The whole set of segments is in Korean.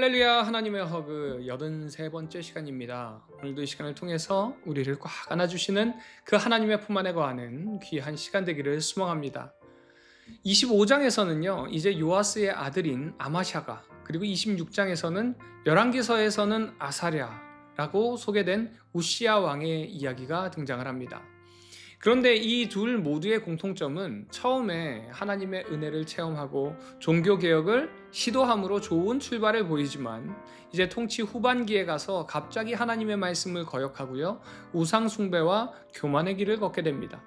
할렐루야. 하나님의 허그 83번째 시간입니다. 오늘도 이 시간을 통해서 우리를 꽉 안아주시는 그 하나님의 품 안에 거하는 귀한 시간 되기를 소망합니다. 25장에서는요 이제 요아스의 아들인 아마샤가, 그리고 26장에서는 열왕기서에서는 아사랴라고 소개된 우시야 왕의 이야기가 등장을 합니다. 그런데 이 둘 모두의 공통점은 처음에 하나님의 은혜를 체험하고 종교개혁을 시도함으로 좋은 출발을 보이지만, 이제 통치 후반기에 가서 갑자기 하나님의 말씀을 거역하고요 우상숭배와 교만의 길을 걷게 됩니다.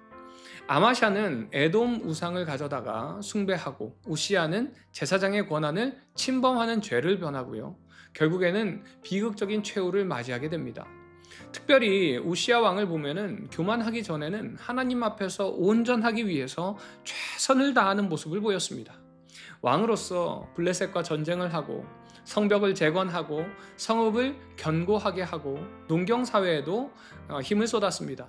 아마샤는 에돔 우상을 가져다가 숭배하고, 우시야는 제사장의 권한을 침범하는 죄를 변하고요 결국에는 비극적인 최후를 맞이하게 됩니다. 특별히 우시야 왕을 보면은 교만하기 전에는 하나님 앞에서 온전하기 위해서 최선을 다하는 모습을 보였습니다. 왕으로서 블레셋과 전쟁을 하고, 성벽을 재건하고, 성읍을 견고하게 하고, 농경사회에도 힘을 쏟았습니다.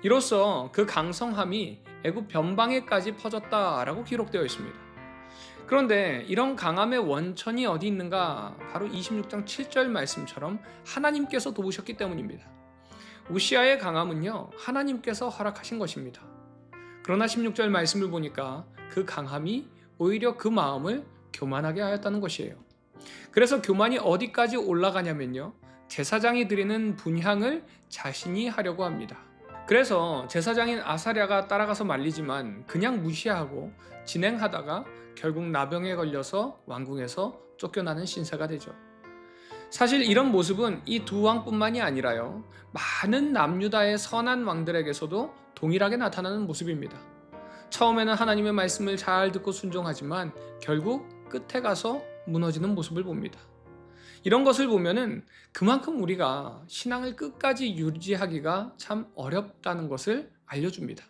이로써 그 강성함이 애굽 변방에까지 퍼졌다라고 기록되어 있습니다. 그런데 이런 강함의 원천이 어디 있는가? 바로 26장 7절 말씀처럼 하나님께서 도우셨기 때문입니다. 우시야의 강함은요 하나님께서 허락하신 것입니다. 그러나 16절 말씀을 보니까 그 강함이 오히려 그 마음을 교만하게 하였다는 것이에요. 그래서 교만이 어디까지 올라가냐면요, 제사장이 드리는 분향을 자신이 하려고 합니다. 그래서 제사장인 아사랴가 따라가서 말리지만 그냥 무시하고 진행하다가 결국 나병에 걸려서 왕궁에서 쫓겨나는 신세가 되죠. 사실 이런 모습은 이 두 왕뿐만이 아니라요 많은 남유다의 선한 왕들에게서도 동일하게 나타나는 모습입니다. 처음에는 하나님의 말씀을 잘 듣고 순종하지만 결국 끝에 가서 무너지는 모습을 봅니다. 이런 것을 보면은 그만큼 우리가 신앙을 끝까지 유지하기가 참 어렵다는 것을 알려줍니다.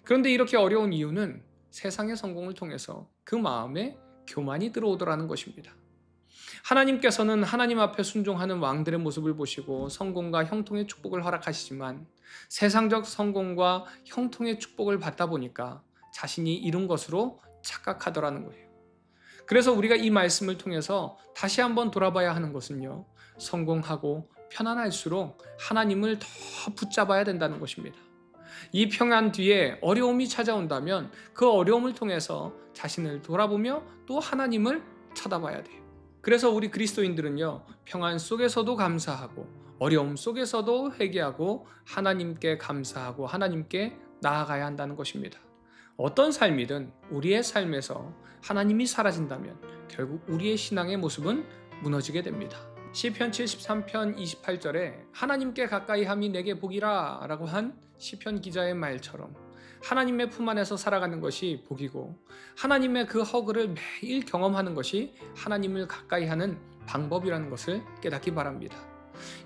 그런데 이렇게 어려운 이유는 세상의 성공을 통해서 그 마음에 교만이 들어오더라는 것입니다. 하나님께서는 하나님 앞에 순종하는 왕들의 모습을 보시고 성공과 형통의 축복을 허락하시지만, 세상적 성공과 형통의 축복을 받다 보니까 자신이 이룬 것으로 착각하더라는 거예요. 그래서 우리가 이 말씀을 통해서 다시 한번 돌아봐야 하는 것은요, 성공하고 편안할수록 하나님을 더 붙잡아야 된다는 것입니다. 이 평안 뒤에 어려움이 찾아온다면 그 어려움을 통해서 자신을 돌아보며 또 하나님을 쳐다봐야 돼요. 그래서 우리 그리스도인들은요 평안 속에서도 감사하고, 어려움 속에서도 회개하고, 하나님께 감사하고 하나님께 나아가야 한다는 것입니다. 어떤 삶이든 우리의 삶에서 하나님이 사라진다면 결국 우리의 신앙의 모습은 무너지게 됩니다. 시편 73편 28절에 하나님께 가까이 함이 내게 복이라 라고 한 시편 기자의 말처럼 하나님의 품 안에서 살아가는 것이 복이고, 하나님의 그 허그를 매일 경험하는 것이 하나님을 가까이 하는 방법이라는 것을 깨닫기 바랍니다.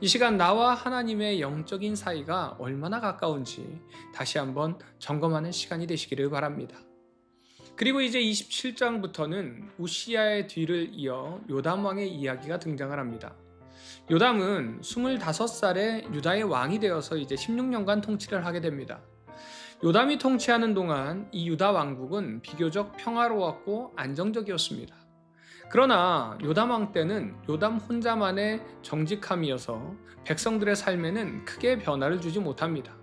이 시간 나와 하나님의 영적인 사이가 얼마나 가까운지 다시 한번 점검하는 시간이 되시기를 바랍니다. 그리고 이제 27장부터는 우시야의 뒤를 이어 요담 왕의 이야기가 등장을 합니다. 요담은 25살에 유다의 왕이 되어서 이제 16년간 통치를 하게 됩니다. 요담이 통치하는 동안 이 유다 왕국은 비교적 평화로웠고 안정적이었습니다. 그러나 요담 왕 때는 요담 혼자만의 정직함이어서 백성들의 삶에는 크게 변화를 주지 못합니다.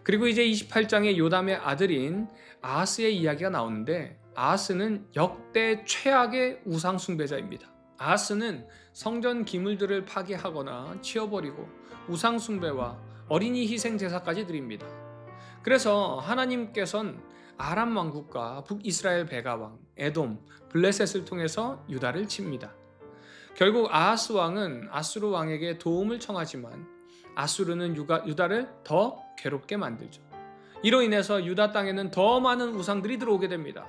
그리고 이제 28장에 요담의 아들인 아하스의 이야기가 나오는데, 아하스는 역대 최악의 우상 숭배자입니다. 아하스는 성전 기물들을 파괴하거나 치워버리고 우상 숭배와 어린이 희생 제사까지 드립니다. 그래서 하나님께서는 아람 왕국과 북이스라엘 베가왕, 에돔, 블레셋을 통해서 유다를 칩니다. 결국 아하스 왕은 아수르 왕에게 도움을 청하지만 아수르는 유다를 더 괴롭게 만들죠. 이로 인해서 유다 땅에는 더 많은 우상들이 들어오게 됩니다.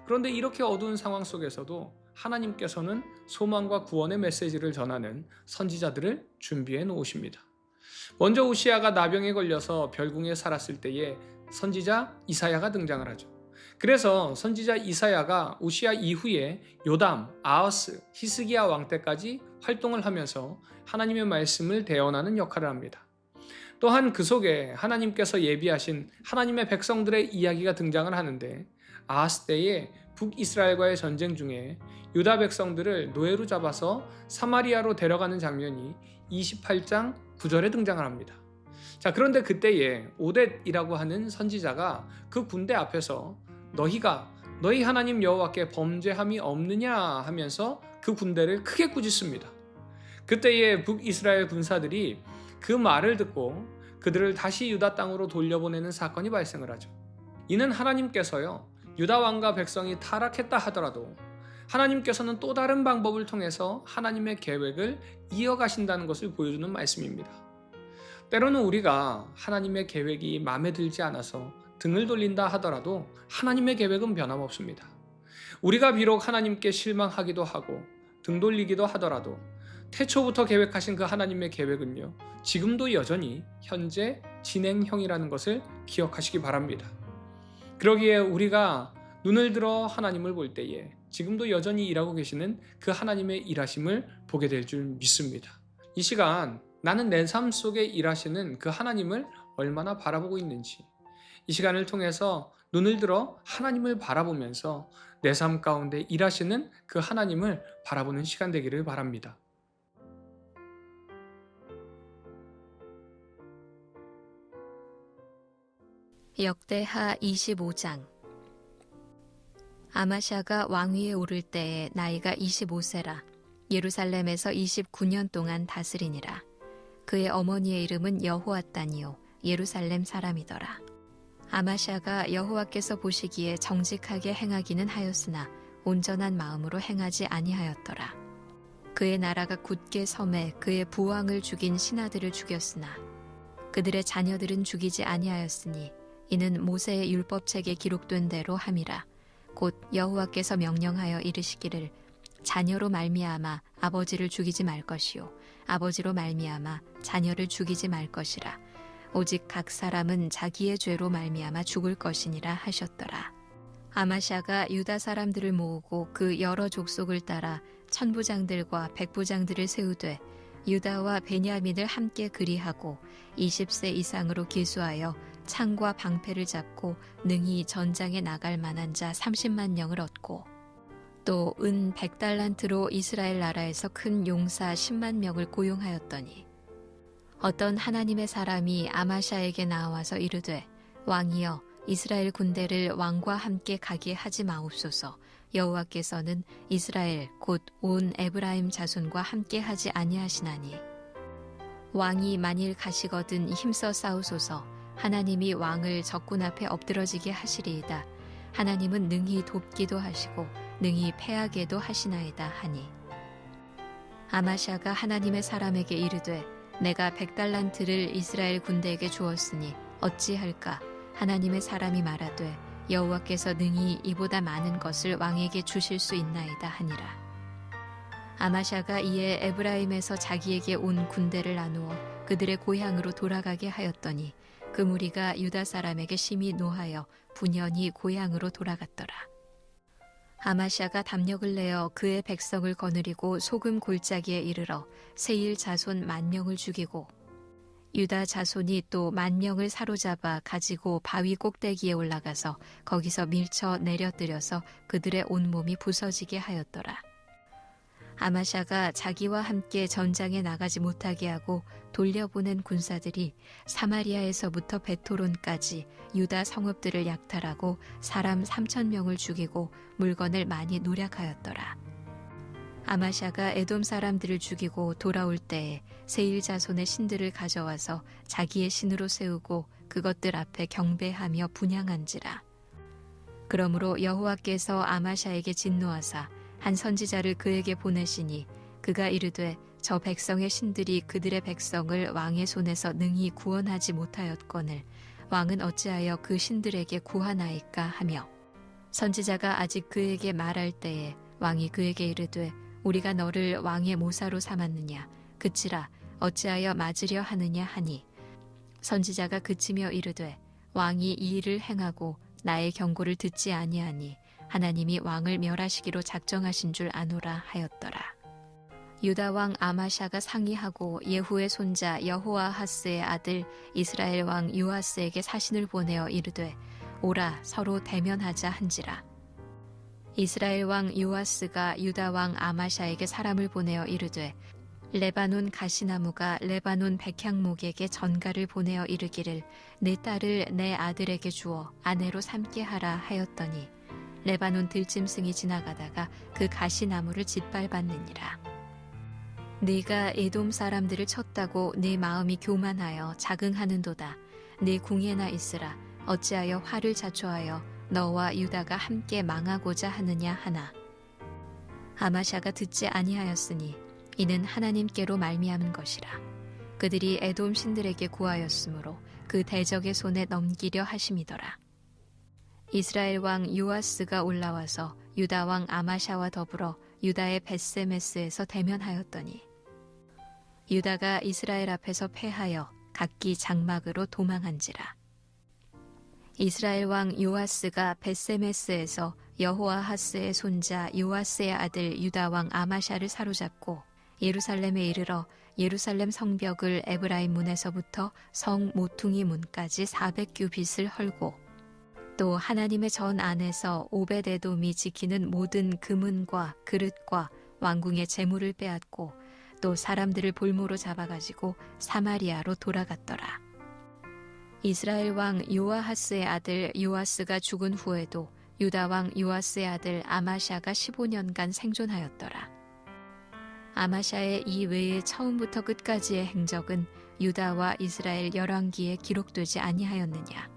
그런데 이렇게 어두운 상황 속에서도 하나님께서는 소망과 구원의 메시지를 전하는 선지자들을 준비해 놓으십니다. 먼저 우시야가 나병에 걸려서 별궁에 살았을 때에 선지자 이사야가 등장을 하죠. 그래서 선지자 이사야가 우시야 이후에 요담, 아하스, 히스기야 왕 때까지 활동을 하면서 하나님의 말씀을 대언하는 역할을 합니다. 또한 그 속에 하나님께서 예비하신 하나님의 백성들의 이야기가 등장을 하는데, 아하스 때에 북이스라엘과의 전쟁 중에 유다 백성들을 노예로 잡아서 사마리아로 데려가는 장면이 28장 9절에 등장을 합니다. 자, 그런데 그때에 오뎃이라고 하는 선지자가 그 군대 앞에서 너희가 너희 하나님 여호와께 범죄함이 없느냐 하면서 그 군대를 크게 꾸짖습니다. 그때에 북이스라엘 군사들이 그 말을 듣고 그들을 다시 유다 땅으로 돌려보내는 사건이 발생을 하죠. 이는 하나님께서요, 유다 왕과 백성이 타락했다 하더라도 하나님께서는 또 다른 방법을 통해서 하나님의 계획을 이어가신다는 것을 보여주는 말씀입니다. 때로는 우리가 하나님의 계획이 마음에 들지 않아서 등을 돌린다 하더라도 하나님의 계획은 변함없습니다. 우리가 비록 하나님께 실망하기도 하고 등 돌리기도 하더라도 태초부터 계획하신 그 하나님의 계획은요, 지금도 여전히 현재 진행형이라는 것을 기억하시기 바랍니다. 그러기에 우리가 눈을 들어 하나님을 볼 때에 지금도 여전히 일하고 계시는 그 하나님의 일하심을 보게 될 줄 믿습니다. 이 시간 나는 내 삶 속에 일하시는 그 하나님을 얼마나 바라보고 있는지, 이 시간을 통해서 눈을 들어 하나님을 바라보면서 내 삶 가운데 일하시는 그 하나님을 바라보는 시간 되기를 바랍니다. 역대하 25장. 아마샤가 왕위에 오를 때에 나이가 25세라. 예루살렘에서 29년 동안 다스리니라. 그의 어머니의 이름은 여호앗단이요 예루살렘 사람이더라. 아마샤가 여호와께서 보시기에 정직하게 행하기는 하였으나 온전한 마음으로 행하지 아니하였더라. 그의 나라가 굳게 섬에 그의 부왕을 죽인 신하들을 죽였으나 그들의 자녀들은 죽이지 아니하였으니 이는 모세의 율법책에 기록된 대로 함이라. 곧 여호와께서 명령하여 이르시기를 자녀로 말미암아 아버지를 죽이지 말 것이요 아버지로 말미암아 자녀를 죽이지 말 것이라. 오직 각 사람은 자기의 죄로 말미암아 죽을 것이니라 하셨더라. 아마샤가 유다 사람들을 모으고 그 여러 족속을 따라 천부장들과 백부장들을 세우되 유다와 베냐민을 함께 그리하고 20세 이상으로 기수하여 창과 방패를 잡고 능히 전장에 나갈 만한 자 30만 명을 얻고 또 은 100달란트로 이스라엘 나라에서 큰 용사 10만 명을 고용하였더니 어떤 하나님의 사람이 아마샤에게 나와서 이르되 왕이여 이스라엘 군대를 왕과 함께 가게 하지 마옵소서. 여호와께서는 이스라엘 곧 온 에브라임 자손과 함께 하지 아니하시나니 왕이 만일 가시거든 힘써 싸우소서. 하나님이 왕을 적군 앞에 엎드러지게 하시리이다. 하나님은 능히 돕기도 하시고 능히 패하게도 하시나이다 하니 아마샤가 하나님의 사람에게 이르되 내가 100달란트를 이스라엘 군대에게 주었으니 어찌할까? 하나님의 사람이 말하되 여호와께서 능히 이보다 많은 것을 왕에게 주실 수 있나이다 하니라. 아마샤가 이에 에브라임에서 자기에게 온 군대를 나누어 그들의 고향으로 돌아가게 하였더니 그 무리가 유다 사람에게 심히 노하여 분연히 고향으로 돌아갔더라. 아마샤가 담력을 내어 그의 백성을 거느리고 소금 골짜기에 이르러 세일 자손 10,000명을 죽이고 유다 자손이 또 10,000명을 사로잡아 가지고 바위 꼭대기에 올라가서 거기서 밀쳐 내려뜨려서 그들의 온몸이 부서지게 하였더라. 아마샤가 자기와 함께 전장에 나가지 못하게 하고 돌려보낸 군사들이 사마리아에서부터 베토론까지 유다 성읍들을 약탈하고 사람 3,000명을 죽이고 물건을 많이 노략하였더라. 아마샤가 에돔 사람들을 죽이고 돌아올 때에 세일 자손의 신들을 가져와서 자기의 신으로 세우고 그것들 앞에 경배하며 분향한지라. 그러므로 여호와께서 아마샤에게 진노하사 한 선지자를 그에게 보내시니 그가 이르되 저 백성의 신들이 그들의 백성을 왕의 손에서 능히 구원하지 못하였거늘 왕은 어찌하여 그 신들에게 구하나이까 하며 선지자가 아직 그에게 말할 때에 왕이 그에게 이르되 우리가 너를 왕의 모사로 삼았느냐 그치라 어찌하여 맞으려 하느냐 하니 선지자가 그치며 이르되 왕이 이 일을 행하고 나의 경고를 듣지 아니하니 하나님이 왕을 멸하시기로 작정하신 줄 아노라 하였더라. 유다 왕 아마샤가 상의하고 예후의 손자 여호아하스의 아들 이스라엘 왕 요아스에게 사신을 보내어 이르되 오라 서로 대면하자 한지라. 이스라엘 왕 요아스가 유다 왕 아마샤에게 사람을 보내어 이르되 레바논 가시나무가 레바논 백향목에게 전가를 보내어 이르기를 내 딸을 내 아들에게 주어 아내로 삼게 하라 하였더니 레바논 들짐승이 지나가다가 그 가시나무를 짓밟았느니라. 네가 에돔 사람들을 쳤다고 네 마음이 교만하여 자긍하는도다. 네 궁예나 있으라. 어찌하여 화를 자초하여 너와 유다가 함께 망하고자 하느냐 하나. 아마샤가 듣지 아니하였으니 이는 하나님께로 말미암은 것이라. 그들이 에돔 신들에게 구하였으므로 그 대적의 손에 넘기려 하심이더라. 이스라엘 왕 요아스가 올라와서 유다 왕 아마샤와 더불어 유다의 벳세메스에서 대면하였더니 유다가 이스라엘 앞에서 패하여 각기 장막으로 도망한지라. 이스라엘 왕 요아스가 벳세메스에서 여호아하스의 손자 요아스의 아들 유다 왕 아마샤를 사로잡고 예루살렘에 이르러 예루살렘 성벽을 에브라임 문에서부터 성 모퉁이 문까지 400규빗을 헐고 또 하나님의 전 안에서 오벳에돔이 지키는 모든 금은과 그릇과 왕궁의 재물을 빼앗고 또 사람들을 볼모로 잡아가지고 사마리아로 돌아갔더라. 이스라엘 왕 요아하스의 아들 요아스가 죽은 후에도 유다 왕 요아스의 아들 아마샤가 15년간 생존하였더라. 아마샤의 이 외의 처음부터 끝까지의 행적은 유다와 이스라엘 열왕기에 기록되지 아니하였느냐.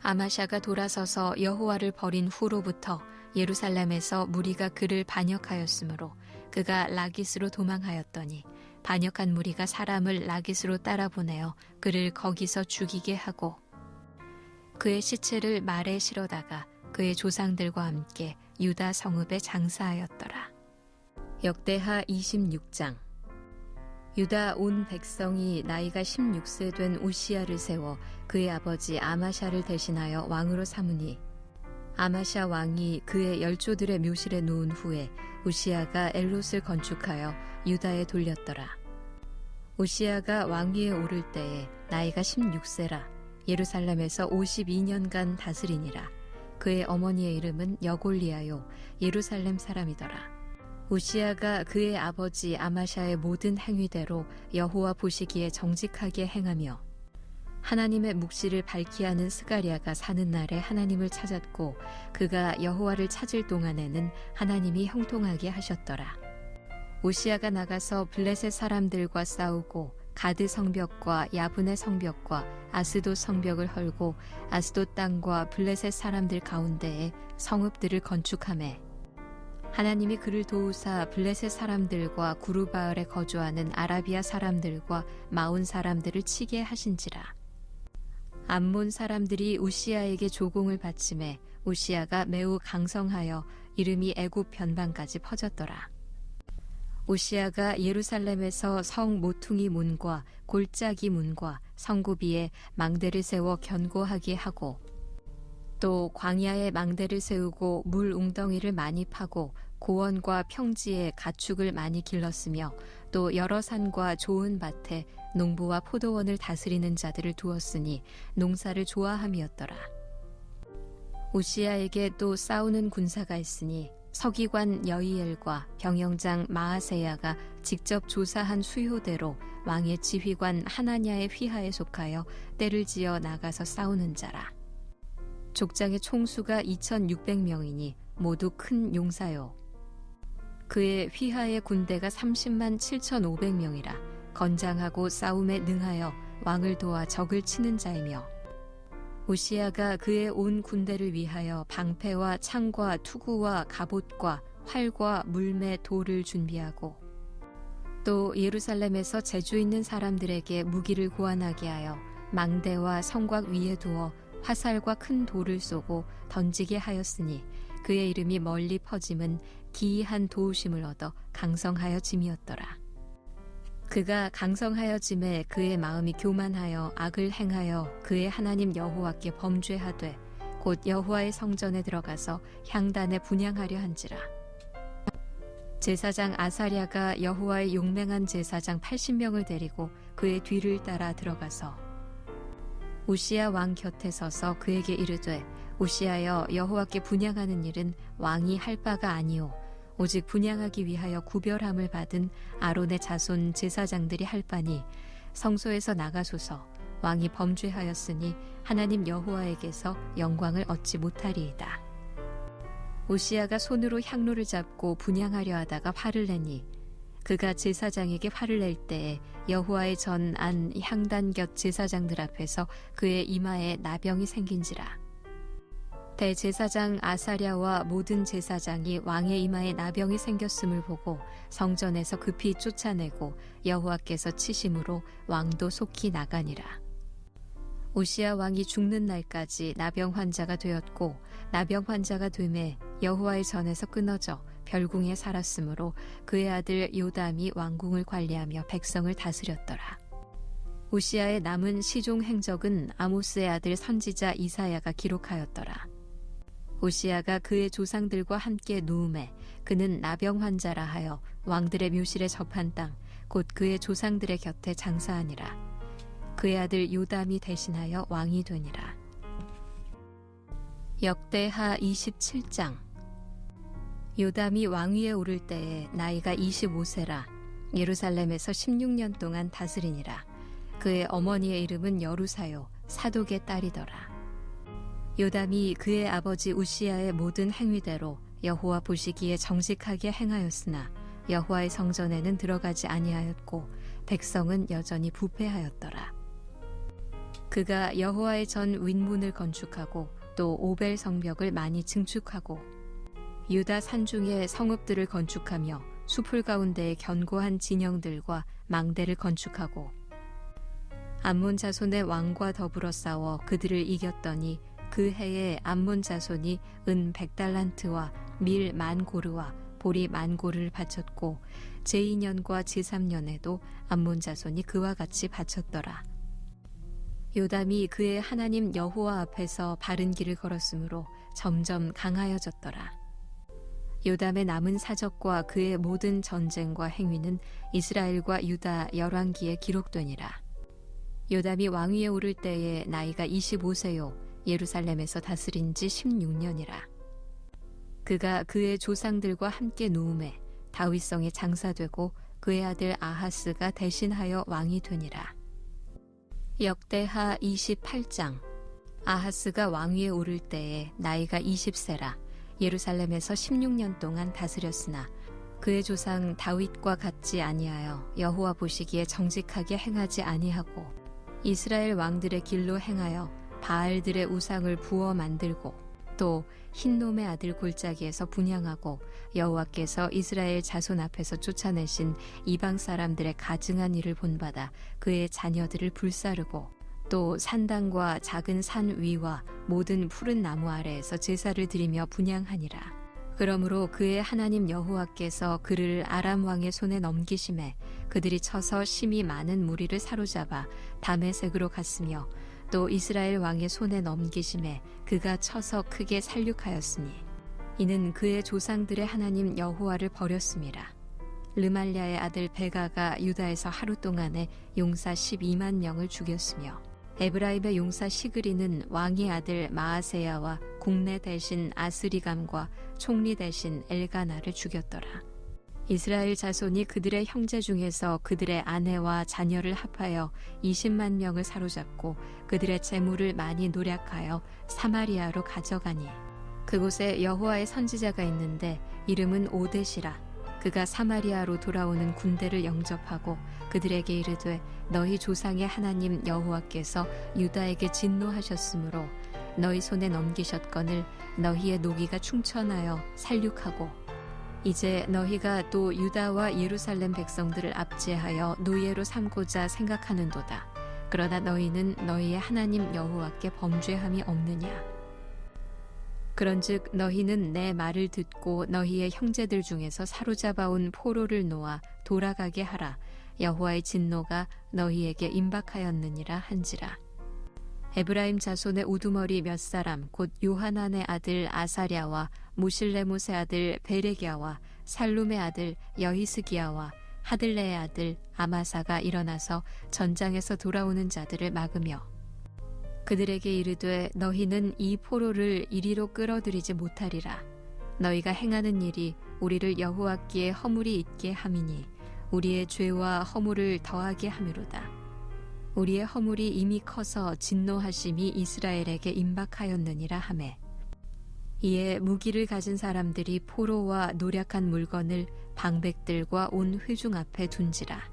아마샤가 돌아서서 여호와를 버린 후로부터 예루살렘에서 무리가 그를 반역하였으므로 그가 라기스로 도망하였더니 반역한 무리가 사람을 라기스로 따라보내어 그를 거기서 죽이게 하고 그의 시체를 말에 실어다가 그의 조상들과 함께 유다 성읍에 장사하였더라. 역대하 26장. 유다 온 백성이 나이가 16세 된 우시야를 세워 그의 아버지 아마샤를 대신하여 왕으로 삼으니 아마샤 왕이 그의 열조들의 묘실에 놓은 후에 우시야가 엘롯을 건축하여 유다에 돌렸더라. 우시야가 왕위에 오를 때에 나이가 16세라 예루살렘에서 52년간 다스리니라. 그의 어머니의 이름은 여골리아요 예루살렘 사람이더라. 우시야가 그의 아버지 아마샤의 모든 행위대로 여호와 보시기에 정직하게 행하며 하나님의 묵시를 밝히 하는 스가랴가 사는 날에 하나님을 찾았고 그가 여호와를 찾을 동안에는 하나님이 형통하게 하셨더라. 우시야가 나가서 블레셋 사람들과 싸우고 가드 성벽과 야분의 성벽과 아스돗 성벽을 헐고 아스돗 땅과 블레셋 사람들 가운데에 성읍들을 건축하매 하나님이 그를 도우사 블레셋 사람들과 구르바을에 거주하는 아라비아 사람들과 마온 사람들을 치게 하신지라. 암몬 사람들이 우시야에게 조공을 바치매 우시야가 매우 강성하여 이름이 애굽 변방까지 퍼졌더라. 우시야가 예루살렘에서 성 모퉁이 문과 골짜기 문과 성구비에 망대를 세워 견고하게 하고 또 광야에 망대를 세우고 물 웅덩이를 많이 파고 고원과 평지에 가축을 많이 길렀으며 또 여러 산과 좋은 밭에 농부와 포도원을 다스리는 자들을 두었으니 농사를 좋아함이었더라. 우시야에게 또 싸우는 군사가 있으니 서기관 여이엘과 병영장 마아세야가 직접 조사한 수효대로 왕의 지휘관 하나냐의 휘하에 속하여 떼를 지어 나가서 싸우는 자라. 족장의 총수가 2600명이니 모두 큰 용사요. 그의 휘하의 군대가 30만 7500명이라 건장하고 싸움에 능하여 왕을 도와 적을 치는 자이며 우시야가 그의 온 군대를 위하여 방패와 창과 투구와 갑옷과 활과 물매 돌을 준비하고 또 예루살렘에서 재주 있는 사람들에게 무기를 고안하게 하여 망대와 성곽 위에 두어 화살과 큰 돌을 쏘고 던지게 하였으니 그의 이름이 멀리 퍼짐은 기이한 도우심을 얻어 강성하여 짐이었더라. 그가 강성하여 짐에 그의 마음이 교만하여 악을 행하여 그의 하나님 여호와께 범죄하되 곧 여호와의 성전에 들어가서 향단에 분향하려 한지라. 제사장 아사랴가 여호와의 용맹한 제사장 80명을 데리고 그의 뒤를 따라 들어가서 우시야 왕 곁에 서서 그에게 이르되 우시야여 여호와께 분향하는 일은 왕이 할 바가 아니오 오직 분향하기 위하여 구별함을 받은 아론의 자손 제사장들이 할 바니 성소에서 나가소서. 왕이 범죄하였으니 하나님 여호와에게서 영광을 얻지 못하리이다. 우시야가 손으로 향로를 잡고 분향하려 하다가 화를 내니 그가 제사장에게 화를 낼 때에 여호와의 전 안 향단 곁 제사장들 앞에서 그의 이마에 나병이 생긴지라. 대제사장 아사랴와 모든 제사장이 왕의 이마에 나병이 생겼음을 보고 성전에서 급히 쫓아내고 여호와께서 치심으로 왕도 속히 나가니라. 우시야 왕이 죽는 날까지 나병 환자가 되었고 나병 환자가 되매 여호와의 전에서 끊어져 별궁에 살았으므로 그의 아들 요담이 왕궁을 관리하며 백성을 다스렸더라. 우시야의 남은 시종 행적은 아모스의 아들 선지자 이사야가 기록하였더라. 우시야가 그의 조상들과 함께 누움에 그는 나병 환자라 하여 왕들의 묘실에 접한 땅 곧 그의 조상들의 곁에 장사하니라. 그의 아들 요담이 대신하여 왕이 되니라. 역대하 27장. 요담이 왕위에 오를 때에 나이가 25세라 예루살렘에서 16년 동안 다스리니라. 그의 어머니의 이름은 여루사요 사독의 딸이더라. 요담이 그의 아버지 우시야의 모든 행위대로 여호와 보시기에 정직하게 행하였으나 여호와의 성전에는 들어가지 아니하였고 백성은 여전히 부패하였더라. 그가 여호와의 전 윗문을 건축하고 또 오벨 성벽을 많이 증축하고 유다 산중에 성읍들을 건축하며 수풀 가운데에 견고한 진영들과 망대를 건축하고 암몬 자손의 왕과 더불어 싸워 그들을 이겼더니 그 해에 암몬 자손이 은 100달란트와 밀 10,000고르와 보리 10,000고르를 바쳤고 제2년과 제3년에도 암몬 자손이 그와 같이 바쳤더라. 요담이 그의 하나님 여호와 앞에서 바른 길을 걸었으므로 점점 강하여졌더라. 요담의 남은 사적과 그의 모든 전쟁과 행위는 이스라엘과 유다 열왕기에 기록되니라. 요담이 왕위에 오를 때에 나이가 25세요 예루살렘에서 다스린 지 16년이라. 그가 그의 조상들과 함께 누움에 다윗성에 장사되고 그의 아들 아하스가 대신하여 왕이 되니라. 역대하 28장. 아하스가 왕위에 오를 때에 나이가 20세라 예루살렘에서 16년 동안 다스렸으나 그의 조상 다윗과 같지 아니하여 여호와 보시기에 정직하게 행하지 아니하고 이스라엘 왕들의 길로 행하여 바알들의 우상을 부어 만들고 또 흰놈의 아들 골짜기에서 분향하고 여호와께서 이스라엘 자손 앞에서 쫓아내신 이방 사람들의 가증한 일을 본받아 그의 자녀들을 불사르고 또 산당과 작은 산 위와 모든 푸른 나무 아래에서 제사를 드리며 분향하니라. 그러므로 그의 하나님 여호와께서 그를 아람 왕의 손에 넘기심에 그들이 쳐서 심히 많은 무리를 사로잡아 다메섹으로 갔으며 또 이스라엘 왕의 손에 넘기심에 그가 쳐서 크게 살육하였으니 이는 그의 조상들의 하나님 여호와를 버렸음이라. 르말랴의 아들 베가가 유다에서 하루 동안에 용사 12만 명을 죽였으며 에브라임의 용사 시그리는 왕의 아들 마아세야와 국내 대신 아스리감과 총리 대신 엘가나를 죽였더라. 이스라엘 자손이 그들의 형제 중에서 그들의 아내와 자녀를 합하여 20만 명을 사로잡고 그들의 재물을 많이 노략하여 사마리아로 가져가니 그곳에 여호와의 선지자가 있는데 이름은 오뎃이라. 그가 사마리아로 돌아오는 군대를 영접하고 그들에게 이르되 너희 조상의 하나님 여호와께서 유다에게 진노하셨으므로 너희 손에 넘기셨거늘 너희의 노기가 충천하여 살육하고 이제 너희가 또 유다와 예루살렘 백성들을 압제하여 노예로 삼고자 생각하는도다. 그러나 너희는 너희의 하나님 여호와께 범죄함이 없느냐. 그런즉 너희는 내 말을 듣고 너희의 형제들 중에서 사로잡아온 포로를 놓아 돌아가게 하라. 여호와의 진노가 너희에게 임박하였느니라 한지라. 에브라임 자손의 우두머리 몇 사람 곧 요하난의 아들 아사랴와 무실레못의 아들 베레기야와 살룸의 아들 여히스기야와 하들레의 아들 아마사가 일어나서 전장에서 돌아오는 자들을 막으며 그들에게 이르되 너희는 이 포로를 이리로 끌어들이지 못하리라. 너희가 행하는 일이 우리를 여호와께 허물이 있게 함이니 우리의 죄와 허물을 더하게 함이로다. 우리의 허물이 이미 커서 진노하심이 이스라엘에게 임박하였느니라 하매 이에 무기를 가진 사람들이 포로와 노략한 물건을 방백들과 온 회중 앞에 둔지라.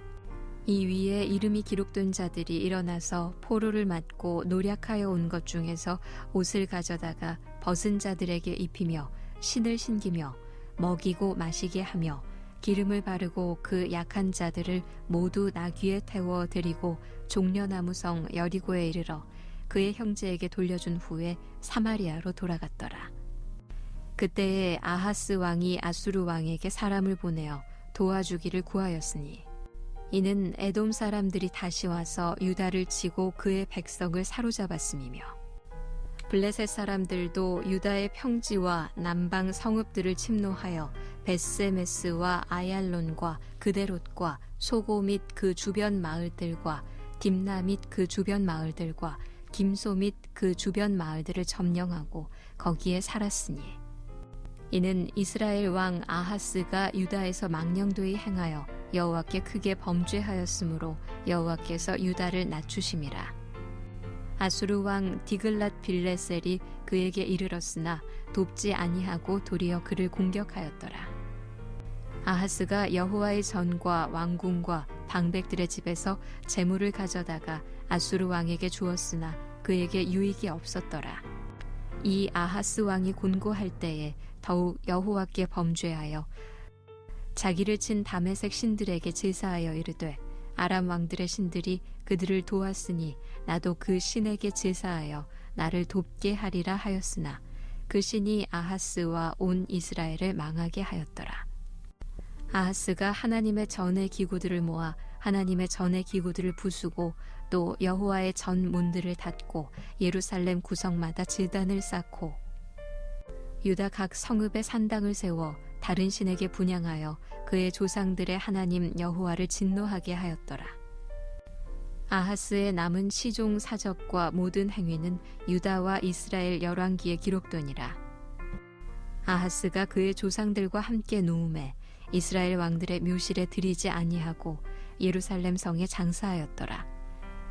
이 위에 이름이 기록된 자들이 일어나서 포로를 맞고 노략하여 온 것 중에서 옷을 가져다가 벗은 자들에게 입히며 신을 신기며 먹이고 마시게 하며 기름을 바르고 그 약한 자들을 모두 나귀에 태워 데리고 종려나무성 여리고에 이르러 그의 형제에게 돌려준 후에 사마리아로 돌아갔더라. 그때에 아하스 왕이 아수르 왕에게 사람을 보내어 도와주기를 구하였으니 이는 에돔 사람들이 다시 와서 유다를 치고 그의 백성을 사로잡았음이며 블레셋 사람들도 유다의 평지와 남방 성읍들을 침노하여 벳세메스와 아얄론과 그데롯과 소고 및 그 주변 마을들과 딥나 및 그 주변 마을들과 김소 및 그 주변 마을들을 점령하고 거기에 살았으니 이는 이스라엘 왕 아하스가 유다에서 망령되이 행하여 여호와께 크게 범죄하였으므로 여호와께서 유다를 낮추심이라. 아수르 왕 디글랏 빌레셀이 그에게 이르렀으나 돕지 아니하고 도리어 그를 공격하였더라. 아하스가 여호와의 전과 왕궁과 방백들의 집에서 재물을 가져다가 아수르 왕에게 주었으나 그에게 유익이 없었더라. 이 아하스 왕이 곤고할 때에 더욱 여호와께 범죄하여 자기를 친 다메섹 신들에게 제사하여 이르되 아람 왕들의 신들이 그들을 도왔으니 나도 그 신에게 제사하여 나를 돕게 하리라 하였으나 그 신이 아하스와 온 이스라엘을 망하게 하였더라. 아하스가 하나님의 전의 기구들을 모아 하나님의 전의 기구들을 부수고 또 여호와의 전 문들을 닫고 예루살렘 구성마다 제단을 쌓고 유다 각 성읍에 산당을 세워 다른 신에게 분향하여 그의 조상들의 하나님 여호와를 진노하게 하였더라. 아하스의 남은 시종 사적과 모든 행위는 유다와 이스라엘 열왕기에 기록되니라. 아하스가 그의 조상들과 함께 누움에 이스라엘 왕들의 묘실에 들이지 아니하고 예루살렘 성에 장사하였더라.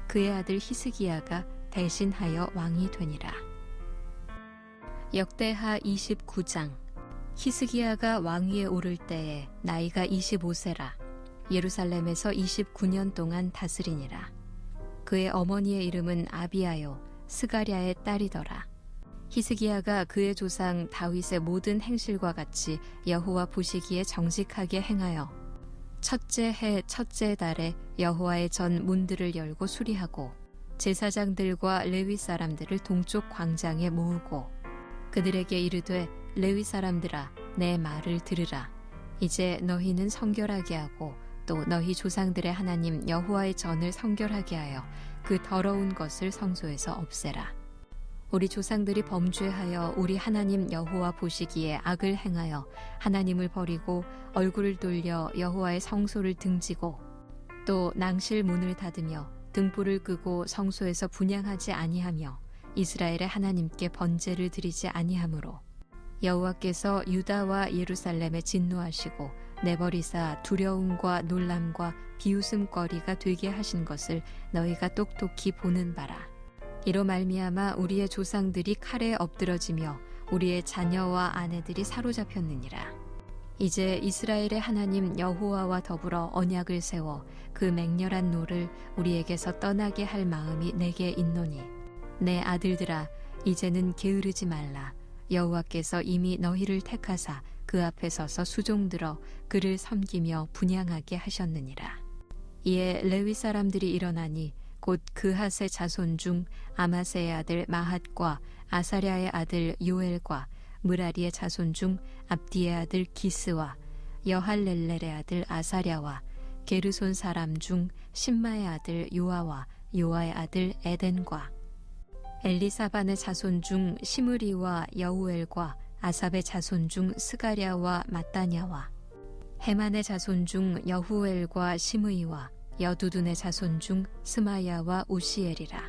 그의 아들 히스기야가 대신하여 왕이 되니라. 역대하 29장. 히스기야가 왕위에 오를 때에 나이가 25세라. 예루살렘에서 29년 동안 다스리니라. 그의 어머니의 이름은 아비아요 스가랴의 딸이더라. 히스기야가 그의 조상 다윗의 모든 행실과 같이 여호와 보시기에 정직하게 행하여 첫째 해 첫째 달에 여호와의 전 문들을 열고 수리하고 제사장들과 레위 사람들을 동쪽 광장에 모으고 그들에게 이르되 레위 사람들아 내 말을 들으라. 이제 너희는 성결하게 하고 또 너희 조상들의 하나님 여호와의 전을 성결하게 하여 그 더러운 것을 성소에서 없애라. 우리 조상들이 범죄하여 우리 하나님 여호와 보시기에 악을 행하여 하나님을 버리고 얼굴을 돌려 여호와의 성소를 등지고 또 낭실 문을 닫으며 등불을 끄고 성소에서 분향하지 아니하며 이스라엘의 하나님께 번제를 드리지 아니하므로 여호와께서 유다와 예루살렘에 진노하시고 내버리사 두려움과 놀람과 비웃음거리가 되게 하신 것을 너희가 똑똑히 보는 바라. 이로 말미암아 우리의 조상들이 칼에 엎드러지며 우리의 자녀와 아내들이 사로잡혔느니라. 이제 이스라엘의 하나님 여호와와 더불어 언약을 세워 그 맹렬한 노를 우리에게서 떠나게 할 마음이 내게 있노니 내 아들들아 이제는 게으르지 말라. 여호와께서 이미 너희를 택하사 그 앞에 서서 수종들어 그를 섬기며 분향하게 하셨느니라. 이에 레위 사람들이 일어나니 곧 그핫의 자손 중 아마세의 아들 마핫과 아사랴의 아들 요엘과 무라리의 자손 중 압디의 아들 기스와 여할렐렐의 아들 아사랴와 게르손 사람 중 심마의 아들 요아와 요아의 아들 에덴과 엘리사반의 자손 중 시므리와 여우엘과 아삽의 자손 중 스가랴와 마따냐와 헤만의 자손 중 여후엘과 시므이와 여두둔의 자손 중 스마야와 우시엘이라.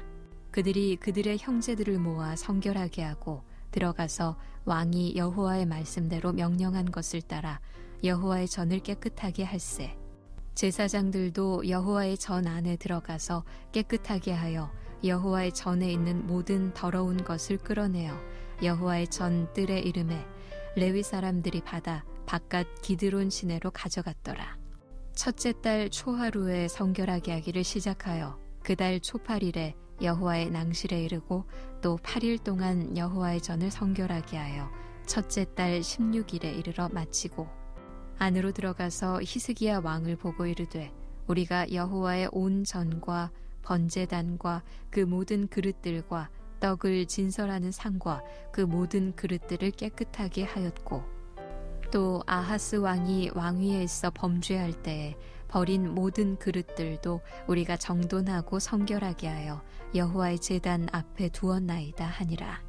그들이 그들의 형제들을 모아 성결하게 하고 들어가서 왕이 여호와의 말씀대로 명령한 것을 따라 여호와의 전을 깨끗하게 할세. 제사장들도 여호와의 전 안에 들어가서 깨끗하게 하여 여호와의 전에 있는 모든 더러운 것을 끌어내어 여호와의 전 뜰의 이름에 레위 사람들이 받아 바깥 기드론 시내로 가져갔더라. 첫째 달 초하루에 성결하게 하기를 시작하여 그 달 초팔일에 여호와의 낭실에 이르고 또 8일 동안 여호와의 전을 성결하게 하여 첫째 달 16일에 이르러 마치고 안으로 들어가서 히스기야 왕을 보고 이르되 우리가 여호와의 온 전과 번제단과 그 모든 그릇들과 떡을 진설하는 상과 그 모든 그릇들을 깨끗하게 하였고 또 아하스 왕이 왕위에 있어 범죄할 때에 버린 모든 그릇들도 우리가 정돈하고 성결하게 하여 여호와의 제단 앞에 두었나이다 하니라.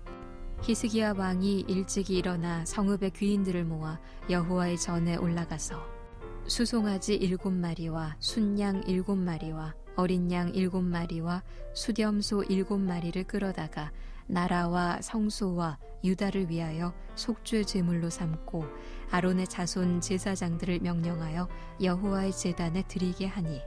히스기야 왕이 일찍이 일어나 성읍의 귀인들을 모아 여호와의 전에 올라가서 수송아지 7마리와 순양 7마리와 어린 양 7마리와 수렴소 7마리를 끌어다가 나라와 성소와 유다를 위하여 속죄 제물로 삼고 아론의 자손 제사장들을 명령하여 여호와의 제단에 드리게 하니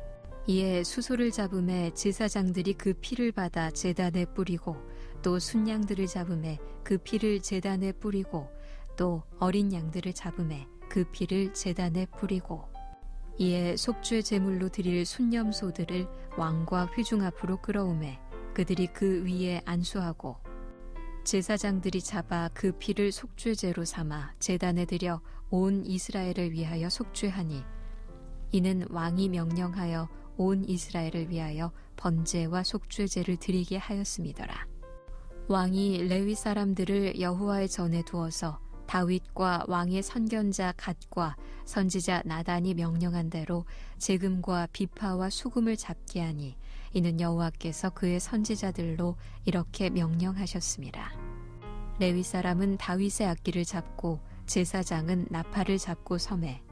이에 수소를 잡음에 제사장들이 그 피를 받아 제단에 뿌리고 또 순양들을 잡음에 그 피를 제단에 뿌리고 또 어린 양들을 잡음에 그 피를 제단에 뿌리고 이에 속죄 제물로 드릴 순념소들을 왕과 회중 앞으로 끌어오매 그들이 그 위에 안수하고 제사장들이 잡아 그 피를 속죄제로 삼아 제단에 들여 온 이스라엘을 위하여 속죄하니 이는 왕이 명령하여 온 이스라엘을 위하여 번제와 속죄제를 드리게 하였음이더라. 왕이 레위 사람들을 여호와의 전에 두어서 다윗과 왕의 선견자 갓과 선지자 나단이 명령한 대로 재금과 비파와 수금을 잡게 하니 이는 여호와께서 그의 선지자들로 이렇게 명령하셨습니다. 레위 사람은 다윗의 악기를 잡고 제사장은 나팔을 잡고 섬에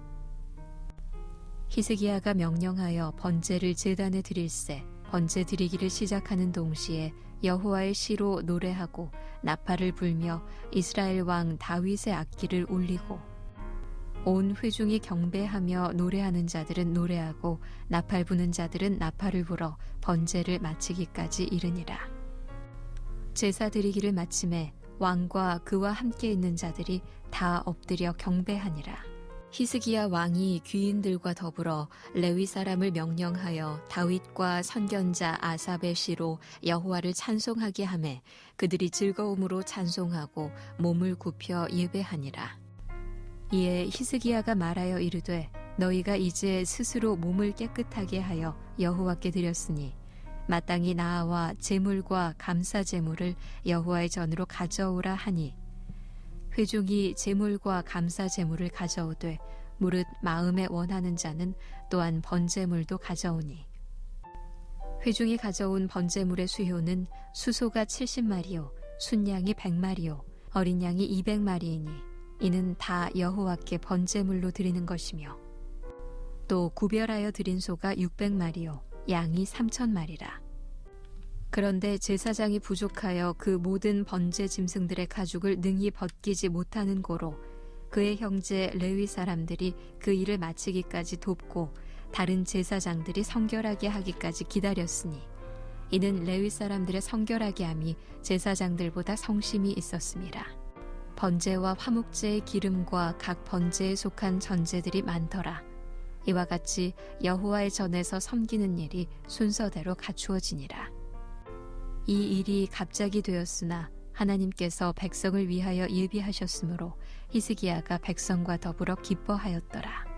히스기야가 명령하여 번제를 제단에 드릴세 번제 드리기를 시작하는 동시에 여호와의 시로 노래하고 나팔을 불며 이스라엘 왕 다윗의 악기를 울리고 온 회중이 경배하며 노래하는 자들은 노래하고 나팔 부는 자들은 나팔을 불어 번제를 마치기까지 이르니라. 제사 드리기를 마침에 왕과 그와 함께 있는 자들이 다 엎드려 경배하니라. 히스기야 왕이 귀인들과 더불어 레위 사람을 명령하여 다윗과 선견자 아삽의 시로 여호와를 찬송하게 하매 그들이 즐거움으로 찬송하고 몸을 굽혀 예배하니라. 이에 히스기야가 말하여 이르되 너희가 이제 스스로 몸을 깨끗하게 하여 여호와께 드렸으니 마땅히 나와 제물과 감사 제물을 여호와의 전으로 가져오라 하니 회중이 제물과 감사 제물을 가져오되 무릇 마음에 원하는 자는 또한 번제물도 가져오니 회중이 가져온 번제물의 수효는 수소가 70마리요 순양이 100마리요 어린 양이 200마리이니 이는 다 여호와께 번제물로 드리는 것이며 또 구별하여 드린 소가 600마리요 양이 3,000마리라. 그런데 제사장이 부족하여 그 모든 번제 짐승들의 가죽을 능히 벗기지 못하는 고로 그의 형제 레위 사람들이 그 일을 마치기까지 돕고 다른 제사장들이 성결하게 하기까지 기다렸으니 이는 레위 사람들의 성결하게 함이 제사장들보다 성심이 있었습니다. 번제와 화목제의 기름과 각 번제에 속한 전제들이 많더라. 이와 같이 여호와의 전에서 섬기는 일이 순서대로 갖추어지니라. 이 일이 갑자기 되었으나 하나님께서 백성을 위하여 예비하셨으므로 히스기야가 백성과 더불어 기뻐하였더라.